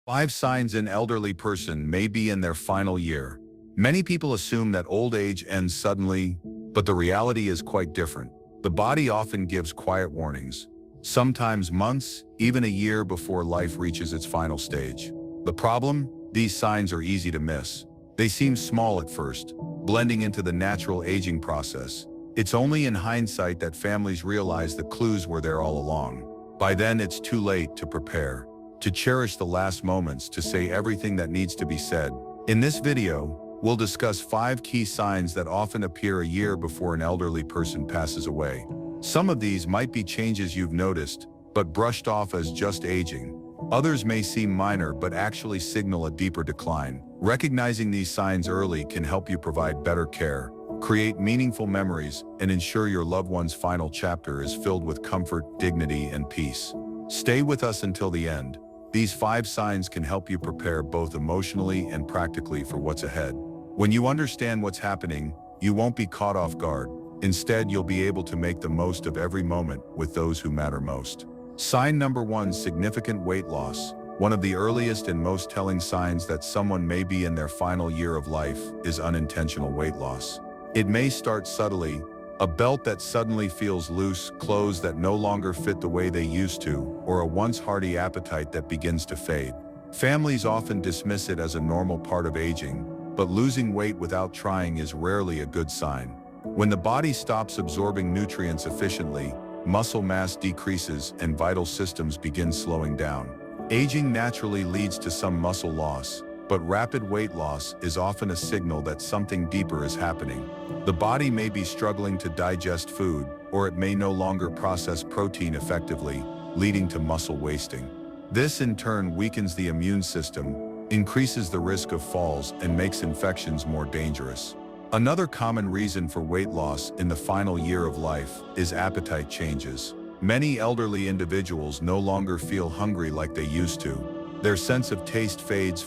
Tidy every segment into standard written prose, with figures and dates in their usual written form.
5 signs an elderly person may be in their final year. Many people assume that old age ends suddenly, but the reality is quite different. The body often gives quiet warnings, sometimes months, even a year before life reaches its final stage. The problem? These signs are easy to miss. They seem small at first, blending into the natural aging process. It's only in hindsight that families realize the clues were there all along. By then, it's too late to prepare, to cherish the last moments, to say everything that needs to be said. In this video, we'll discuss 5 key signs that often appear a year before an elderly person passes away. Some of these might be changes you've noticed, but brushed off as just aging. Others may seem minor but actually signal a deeper decline. Recognizing these signs early can help you provide better care, create meaningful memories, and ensure your loved one's final chapter is filled with comfort, dignity, and peace. Stay with us until the end. These 5 signs can help you prepare both emotionally and practically for what's ahead. When you understand what's happening, you won't be caught off guard. Instead, you'll be able to make the most of every moment with those who matter most. Sign number 1: significant weight loss. One of the earliest and most telling signs that someone may be in their final year of life is unintentional weight loss. It may start subtly: a belt that suddenly feels loose, clothes that no longer fit the way they used to, or a once hearty appetite that begins to fade. Families often dismiss it as a normal part of aging, but losing weight without trying is rarely a good sign. When the body stops absorbing nutrients efficiently, muscle mass decreases and vital systems begin slowing down. Aging naturally leads to some muscle loss, but rapid weight loss is often a signal that something deeper is happening. The body may be struggling to digest food, or it may no longer process protein effectively, leading to muscle wasting. This in turn weakens the immune system, increases the risk of falls, and makes infections more dangerous. Another common reason for weight loss in the final year of life is appetite changes. Many elderly individuals no longer feel hungry like they used to. Their sense of taste fades.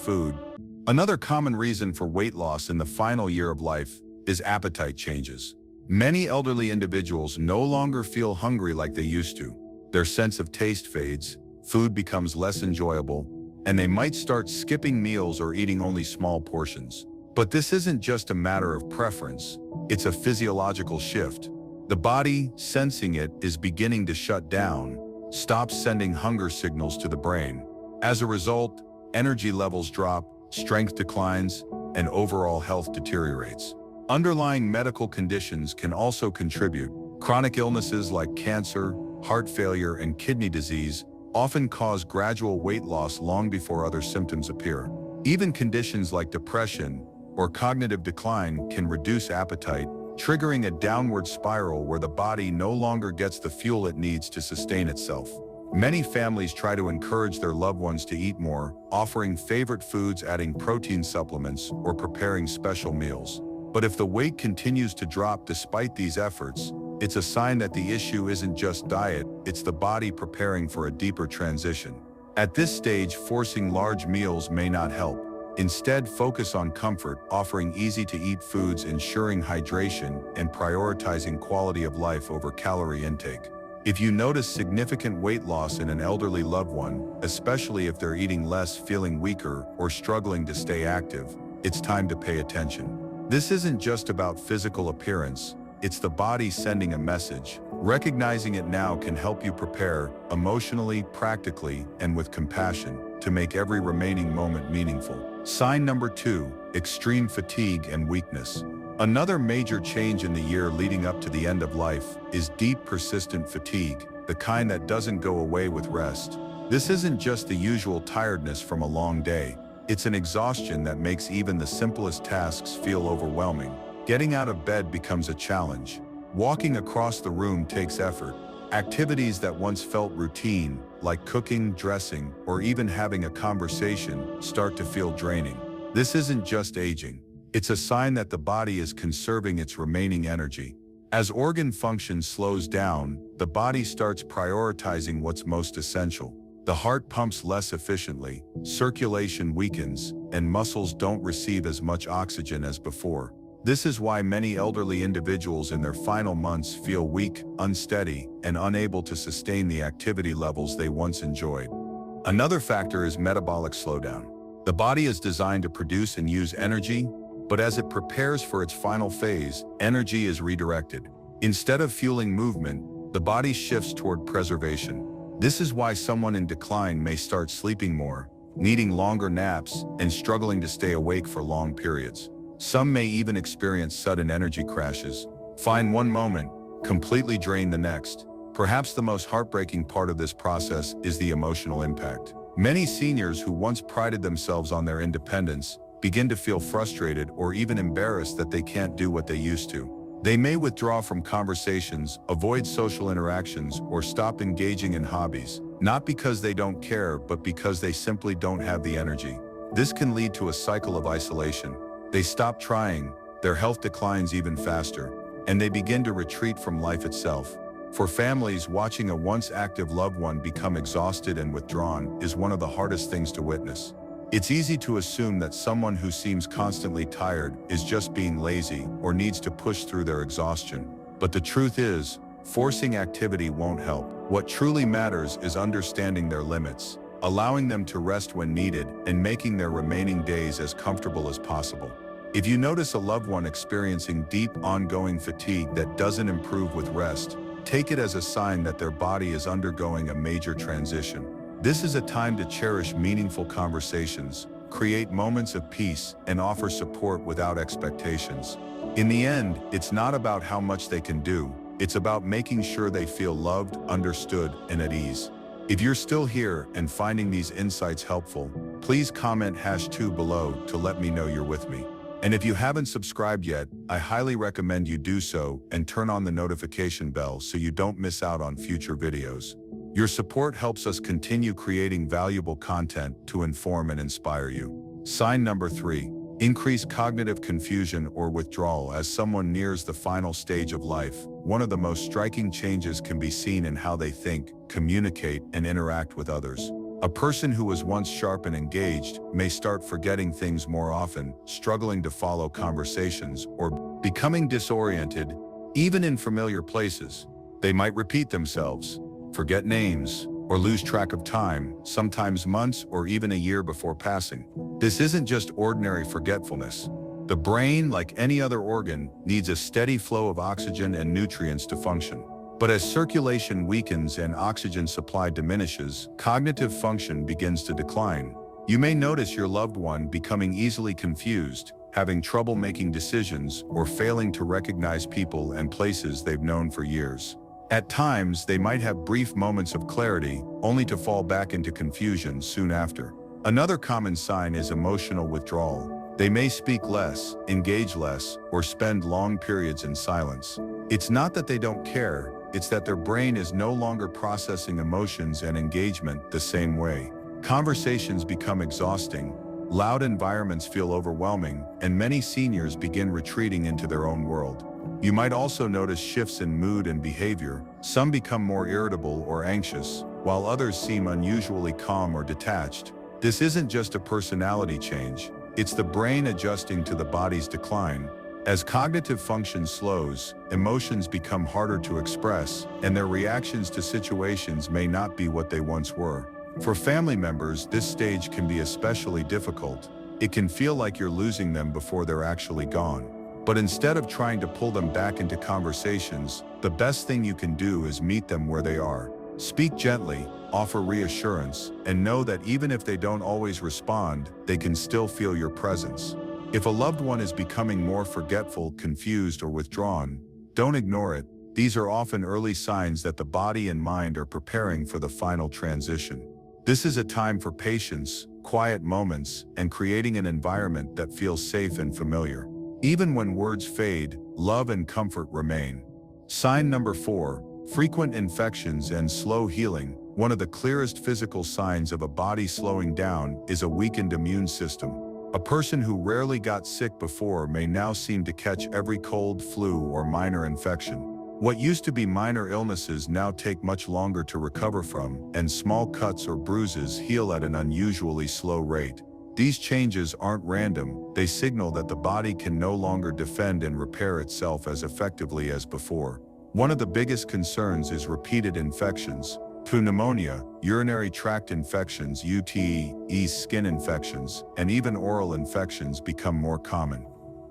Another common reason for weight loss in the final year of life is appetite changes. Many elderly individuals no longer feel hungry like they used to. Their sense of taste fades, food becomes less enjoyable, and they might start skipping meals or eating only small portions. But this isn't just a matter of preference, it's a physiological shift. The body, sensing it, is beginning to shut down, stops sending hunger signals to the brain. As a result, energy levels drop, strength declines, and overall health deteriorates. Underlying medical conditions can also contribute. Chronic illnesses like cancer, heart failure, and kidney disease often cause gradual weight loss long before other symptoms appear. Even conditions like depression or cognitive decline can reduce appetite, triggering a downward spiral where the body no longer gets the fuel it needs to sustain itself. Many families try to encourage their loved ones to eat more, offering favorite foods, adding protein supplements, or preparing special meals. But if the weight continues to drop despite these efforts, it's a sign that the issue isn't just diet, it's the body preparing for a deeper transition. At this stage, forcing large meals may not help. Instead, focus on comfort, offering easy-to-eat foods, ensuring hydration, and prioritizing quality of life over calorie intake. If you notice significant weight loss in an elderly loved one, especially if they're eating less, feeling weaker, or struggling to stay active, it's time to pay attention. This isn't just about physical appearance, it's the body sending a message. Recognizing it now can help you prepare, emotionally, practically, and with compassion, to make every remaining moment meaningful. Sign number 2: extreme fatigue and weakness. Another major change in the year leading up to the end of life is deep, persistent fatigue, the kind that doesn't go away with rest. This isn't just the usual tiredness from a long day. It's an exhaustion that makes even the simplest tasks feel overwhelming. Getting out of bed becomes a challenge. Walking across the room takes effort. Activities that once felt routine, like cooking, dressing, or even having a conversation, start to feel draining. This isn't just aging. It's a sign that the body is conserving its remaining energy. As organ function slows down, the body starts prioritizing what's most essential. The heart pumps less efficiently, circulation weakens, and muscles don't receive as much oxygen as before. This is why many elderly individuals in their final months feel weak, unsteady, and unable to sustain the activity levels they once enjoyed. Another factor is metabolic slowdown. The body is designed to produce and use energy, but as it prepares for its final phase, energy is redirected. Instead of fueling movement, the body shifts toward preservation. This is why someone in decline may start sleeping more, needing longer naps, and struggling to stay awake for long periods. Some may even experience sudden energy crashes. Find one moment, completely drain the next. Perhaps the most heartbreaking part of this process is the emotional impact. Many seniors who once prided themselves on their independence begin to feel frustrated or even embarrassed that they can't do what they used to. They may withdraw from conversations, avoid social interactions, or stop engaging in hobbies, not because they don't care, but because they simply don't have the energy. This can lead to a cycle of isolation. They stop trying, their health declines even faster, and they begin to retreat from life itself. For families, watching a once active loved one become exhausted and withdrawn is one of the hardest things to witness. It's easy to assume that someone who seems constantly tired is just being lazy or needs to push through their exhaustion. But the truth is, forcing activity won't help. What truly matters is understanding their limits, allowing them to rest when needed, and making their remaining days as comfortable as possible. If you notice a loved one experiencing deep, ongoing fatigue that doesn't improve with rest, take it as a sign that their body is undergoing a major transition. This is a time to cherish meaningful conversations, create moments of peace, and offer support without expectations. In the end, it's not about how much they can do, it's about making sure they feel loved, understood, and at ease. If you're still here and finding these insights helpful, please comment #2 below to let me know you're with me. And if you haven't subscribed yet, I highly recommend you do so and turn on the notification bell so you don't miss out on future videos. Your support helps us continue creating valuable content to inform and inspire you. Sign number 3. Increase cognitive confusion or withdrawal as someone nears the final stage of life. One of the most striking changes can be seen in how they think, communicate, and interact with others. A person who was once sharp and engaged may start forgetting things more often, struggling to follow conversations, or becoming disoriented, even in familiar places. They might repeat themselves, forget names, or lose track of time, sometimes months or even a year before passing. This isn't just ordinary forgetfulness. The brain, like any other organ, needs a steady flow of oxygen and nutrients to function. But as circulation weakens and oxygen supply diminishes, cognitive function begins to decline. You may notice your loved one becoming easily confused, having trouble making decisions, or failing to recognize people and places they've known for years. At times, they might have brief moments of clarity, only to fall back into confusion soon after. Another common sign is emotional withdrawal. They may speak less, engage less, or spend long periods in silence. It's not that they don't care, it's that their brain is no longer processing emotions and engagement the same way. Conversations become exhausting, loud environments feel overwhelming, and many seniors begin retreating into their own world. You might also notice shifts in mood and behavior. Some become more irritable or anxious, while others seem unusually calm or detached. This isn't just a personality change, it's the brain adjusting to the body's decline. As cognitive function slows, emotions become harder to express, and their reactions to situations may not be what they once were. For family members, this stage can be especially difficult. It can feel like you're losing them before they're actually gone. But instead of trying to pull them back into conversations, the best thing you can do is meet them where they are. Speak gently, offer reassurance, and know that even if they don't always respond, they can still feel your presence. If a loved one is becoming more forgetful, confused, or withdrawn, don't ignore it. These are often early signs that the body and mind are preparing for the final transition. This is a time for patience, quiet moments, and creating an environment that feels safe and familiar. Even when words fade, love and comfort remain. Sign number 4, frequent infections and slow healing. One of the clearest physical signs of a body slowing down is a weakened immune system. A person who rarely got sick before may now seem to catch every cold, flu, or minor infection. What used to be minor illnesses now take much longer to recover from, and small cuts or bruises heal at an unusually slow rate. These changes aren't random, they signal that the body can no longer defend and repair itself as effectively as before. One of the biggest concerns is repeated infections. Pneumonia, urinary tract infections (UTI), skin infections, and even oral infections become more common.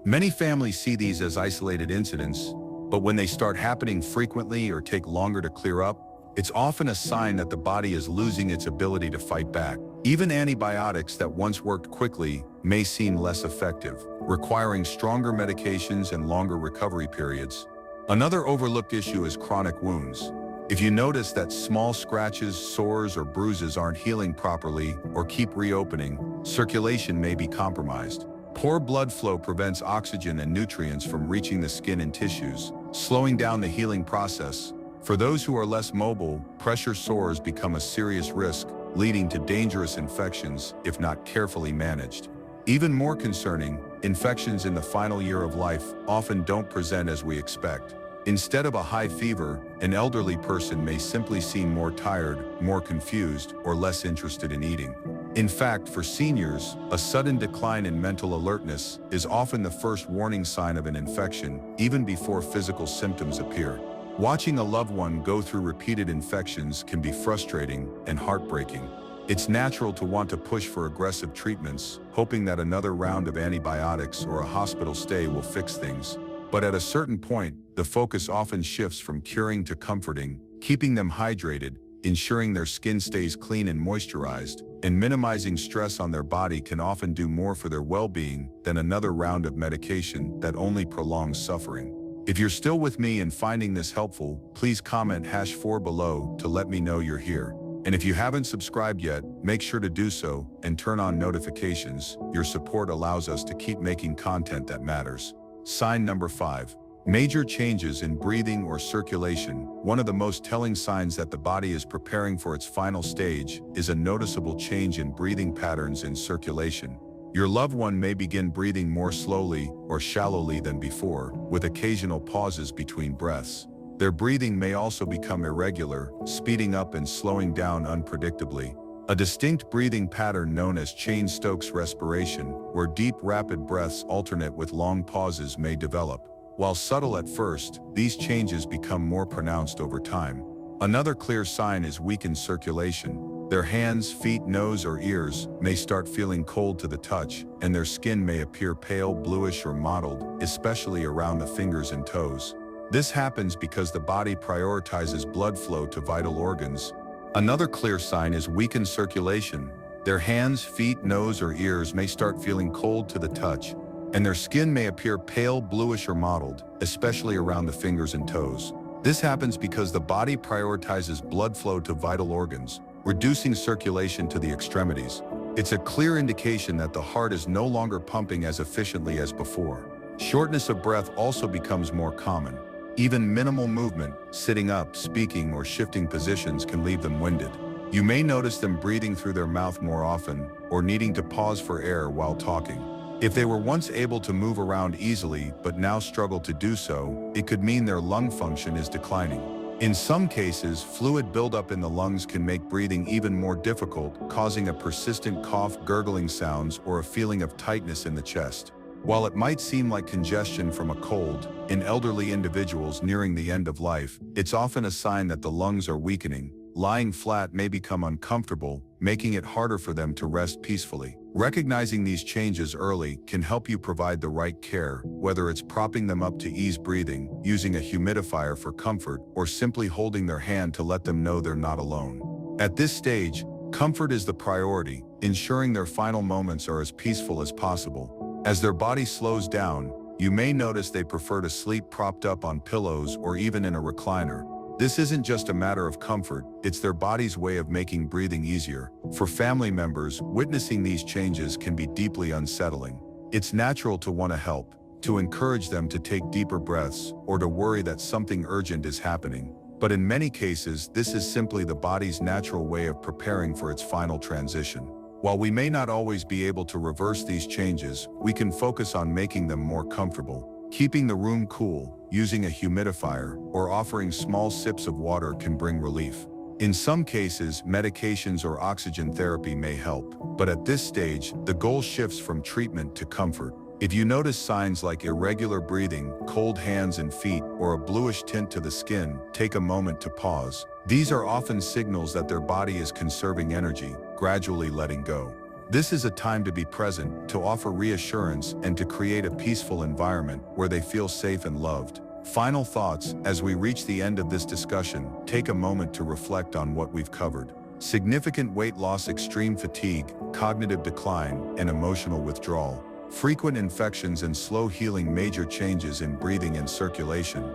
Many families see these as isolated incidents, but when they start happening frequently or take longer to clear up, it's often a sign that the body is losing its ability to fight back. Even antibiotics that once worked quickly may seem less effective, requiring stronger medications and longer recovery periods. Another overlooked issue is chronic wounds. If you notice that small scratches, sores, or bruises aren't healing properly or keep reopening, circulation may be compromised. Poor blood flow prevents oxygen and nutrients from reaching the skin and tissues, slowing down the healing process. For those who are less mobile, pressure sores become a serious risk, leading to dangerous infections if not carefully managed. Even more concerning, infections in the final year of life often don't present as we expect. Instead of a high fever, an elderly person may simply seem more tired, more confused, or less interested in eating. In fact, for seniors, a sudden decline in mental alertness is often the first warning sign of an infection, even before physical symptoms appear. Watching a loved one go through repeated infections can be frustrating and heartbreaking. It's natural to want to push for aggressive treatments, hoping that another round of antibiotics or a hospital stay will fix things. But at a certain point, the focus often shifts from curing to comforting, keeping them hydrated, ensuring their skin stays clean and moisturized, and minimizing stress on their body can often do more for their well-being than another round of medication that only prolongs suffering. If you're still with me and finding this helpful, please comment #4 below to let me know you're here. And if you haven't subscribed yet, make sure to do so and turn on notifications. Your support allows us to keep making content that matters. Sign number 5. Major changes in breathing or circulation. One of the most telling signs that the body is preparing for its final stage is a noticeable change in breathing patterns and circulation. Your loved one may begin breathing more slowly or shallowly than before, with occasional pauses between breaths. Their breathing may also become irregular, speeding up and slowing down unpredictably. A distinct breathing pattern known as Cheyne-Stokes respiration, where deep, rapid breaths alternate with long pauses, may develop. While subtle at first, these changes become more pronounced over time. Another clear sign is weakened circulation. Their hands, feet, nose, or ears may start feeling cold to the touch, and their skin may appear pale, bluish, or mottled, especially around the fingers and toes. This happens because the body prioritizes blood flow to vital organs. Another clear sign is weakened circulation. Their hands, feet, nose, or ears may start feeling cold to the touch, and their skin may appear pale, bluish, or mottled, especially around the fingers and toes. This happens because the body prioritizes blood flow to vital organs, reducing circulation to the extremities. It's a clear indication that the heart is no longer pumping as efficiently as before. Shortness of breath also becomes more common. Even minimal movement, sitting up, speaking, or shifting positions can leave them winded. You may notice them breathing through their mouth more often, or needing to pause for air while talking. If they were once able to move around easily but now struggle to do so, it could mean their lung function is declining. In some cases, fluid buildup in the lungs can make breathing even more difficult, causing a persistent cough, gurgling sounds, or a feeling of tightness in the chest. While it might seem like congestion from a cold, in elderly individuals nearing the end of life, it's often a sign that the lungs are weakening. Lying flat may become uncomfortable, making it harder for them to rest peacefully. Recognizing these changes early can help you provide the right care, whether it's propping them up to ease breathing, using a humidifier for comfort, or simply holding their hand to let them know they're not alone. At this stage, comfort is the priority, ensuring their final moments are as peaceful as possible. As their body slows down, you may notice they prefer to sleep propped up on pillows or even in a recliner. This isn't just a matter of comfort, it's their body's way of making breathing easier. For family members, witnessing these changes can be deeply unsettling. It's natural to want to help, to encourage them to take deeper breaths, or to worry that something urgent is happening. But in many cases, this is simply the body's natural way of preparing for its final transition. While we may not always be able to reverse these changes, we can focus on making them more comfortable. Keeping the room cool, using a humidifier, or offering small sips of water can bring relief. In some cases, medications or oxygen therapy may help, but at this stage, the goal shifts from treatment to comfort. If you notice signs like irregular breathing, cold hands and feet, or a bluish tint to the skin, take a moment to pause. These are often signals that their body is conserving energy, gradually letting go. This is a time to be present, to offer reassurance, and to create a peaceful environment where they feel safe and loved. Final thoughts: as we reach the end of this discussion, take a moment to reflect on what we've covered. Significant weight loss, extreme fatigue, cognitive decline, and emotional withdrawal. Frequent infections and slow healing, major changes in breathing and circulation.